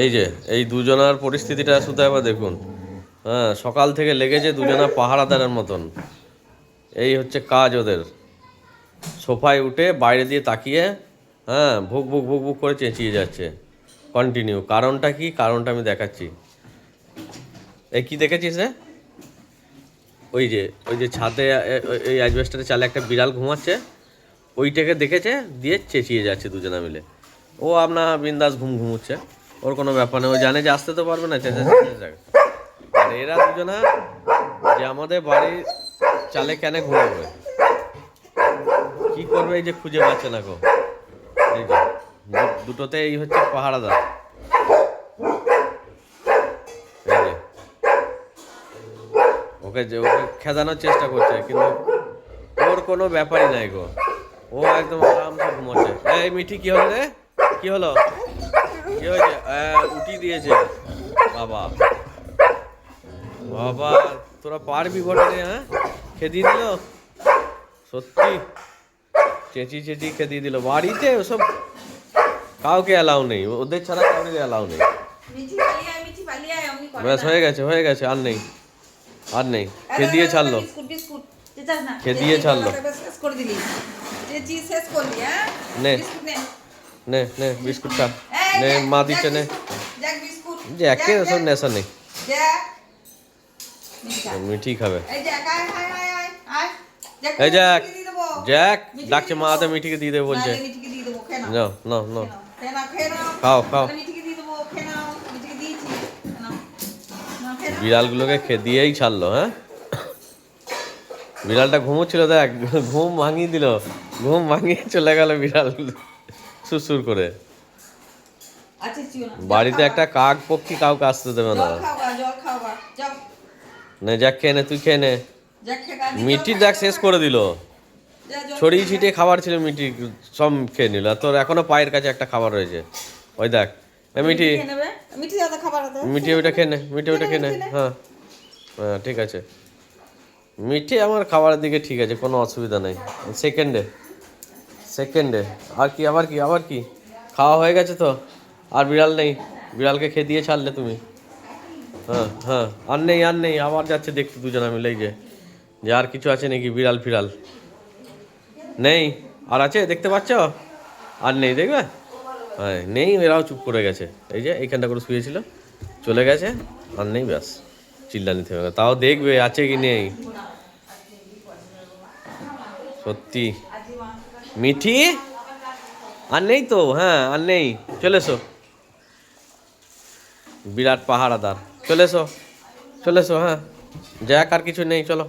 এই যে এই দুজনার পরিস্থিতিটা শুধু একবার দেখুন। হ্যাঁ, সকাল থেকে লেগেছে দুজনা পাহারাদারের মতন। এই হচ্ছে কাজ ওদের। সোফায় উঠে বাইরে দিয়ে তাকিয়ে হ্যাঁ ভুক ভুক ভুক ভুক করে চেঁচিয়ে যাচ্ছে কন্টিনিউ। কারণটা কি? কারণটা আমি দেখাচ্ছি। এই কি দেখেছিস রে? ওই যে ছাদে এই অ্যাজবেস্টারের চালে একটা বিড়াল ঘুমাচ্ছে, ওইটাকে দেখেছে, দিয়ে চেঁচিয়ে যাচ্ছে দুজনা মিলে। ও আপনার বিন্দাস ঘুমুচ্ছে, ওর কোনো ব্যাপার নেই। ও জানে যে আসতে তো পারবে না, চেঁচে। আর এরা দুজনা যে আমাদের বাড়ির চালে কেন ঘুমাবে, কি করবে, এই যে খুঁজে পাচ্ছে না গো। এই যে দুটোতে এই হচ্ছে পাহারাদার। এই যে ওকে খেদানোর চেষ্টা করছে, কিন্তু ওর কোনো ব্যাপারই নাই গো। ও একদম আরামসে ঘুমাচ্ছে। এই মিঠি, কি হলো রে? কি হলো? কি হয়েছে? উঠি দিয়েছে। বাবা বাবা, তোরা পারবি ঘটে? হ্যাঁ, খেদিয়ে দিল সত্যি। চেঁচি চেঁচি খেদিয়ে দিল। বাড়িতে ওসব কাউকে অ্যালাউ নেই, ওদের ছাড়া কাউকে অ্যালাউ নেই। ব্যাস, হয়ে গেছে হয়ে গেছে, আর নেই আর নেই। খেদিয়ে ছাড়লো, খেদিয়ে ছাড়লো। নে নে নে বিস্কুট খা। নে, মা দিচ্ছে, নে। জ্যাকে ওসব নেশা নেই, মিঠি খাবে। এই জ্যাক, জ্যাক ডাকছে, মা তো মিঠিকে দিয়ে দেবে বলছে। নাও নাও নাও, খাও খাও। বিড়ালগুলোকে দিয়েই ছাড়লো। হ্যাঁ, বিড়ালটা ঘুমোচ্ছিল, দেখ ঘুম ভাঙিয়ে দিল, ঘুম ভাঙিয়ে চলে গেল বিড়াল সুসুর করে। বাড়িতে একটা কাক পক্ষী কাউকে আসতে দেবে না। নে যাক, খেয়ে নে, তুই খেয়ে নে। মিষ্টি দেখ শেষ করে দিল, ছড়িয়ে ছিটিয়ে খাবার ছিল, মিষ্টি সব খেয়ে নিল। তোর এখনো পায়ের কাছে একটা খাবার রয়েছে, ওই দেখ। মিঠি, মিঠি ওইটা খেয়ে নে, মিঠি ওইটা খেয়ে নে। হ্যাঁ হ্যাঁ, ঠিক আছে। মিঠি আমার খাবারের দিকে ঠিক আছে, কোনো অসুবিধা নেই। সেকেন্ডে সেকেন্ডে। আর কি, আবার কি, আবার কি? খাওয়া হয়ে গেছে তো, আর বিড়াল নেই। বিড়ালকে খেয়ে দিয়ে ছাড়লে তুমি। হ্যাঁ হ্যাঁ, আর নেই আর নেই। আবার যাচ্ছে দেখতে দুজনা মিলে, যে আর কিছু আছে নাকি, বিড়াল ফিড়াল নেই। আর আছে দেখতে পাচ্ছ? আর নেই, দেখবে? হ্যাঁ নেই, এরাও চুপ করে গেছে। এই যে এইখানটা করে শুয়েছিল, চলে গেছে, আর নেই। ব্যাস, চিল্লানি থেমে গেল। তাও দেখবে আছে কি নেই। সত্যি মিঠি, আর নেই তো। হ্যাঁ, আর নেই। চলে এসো, বিরাট পাহারাদার। চলে এসো চলে এসো। হ্যাঁ, জ্যাক আর কিছু নেই, চলো।